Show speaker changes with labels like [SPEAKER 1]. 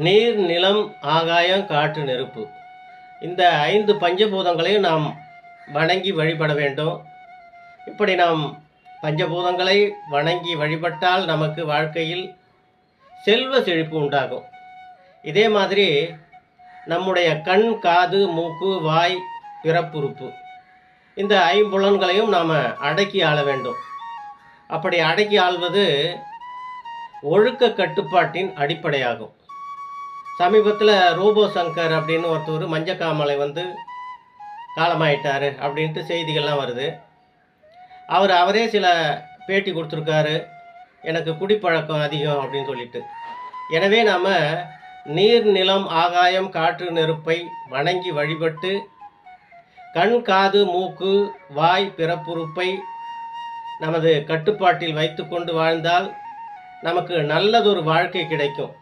[SPEAKER 1] நீர், நிலம், ஆகாயம், காற்று, நெருப்பு. இந்த 5 பஞ்சபூதங்களையும் நாம் வணங்கி வழிபட வேண்டும். இப்படி நாம் பஞ்சபூதங்களை வணங்கி வழிபட்டால் நமக்கு வாழ்க்கையில் செல்வ செழிப்பு உண்டாகும். இதே மாதிரி நம்முடைய கண், காது, மூக்கு, வாய், பிறப்புறுப்பு இந்த ஐம்புலன்களையும் நாம் அடக்கி ஆள வேண்டும். அப்படி அடக்கி ஆள்வது ஒழுக்க கட்டுப்பாட்டின் அடிப்படையாகும். சமீபத்தில் ரோபோ சங்கர் அப்படின்னு ஒருத்தர் மஞ்சக்காமலை காலமாயிட்டார் அப்படின்ட்டு செய்திகள்லாம் வருது. அவரே சில பேட்டி கொடுத்துருக்காரு, எனக்கு குடிப்பழக்கம் அதிகம் அப்படின்னு சொல்லிட்டு. எனவே நாம் நீர், நிலம், ஆகாயம், காற்று, நெருப்பை வணங்கி வழிபட்டு கண், காது, மூக்கு, வாய், பிறப்புறுப்பை நமது கட்டுப்பாட்டில் வைத்து கொண்டு வாழ்ந்தால் நமக்கு நல்லதொரு வாழ்க்கை கிடைக்கும்.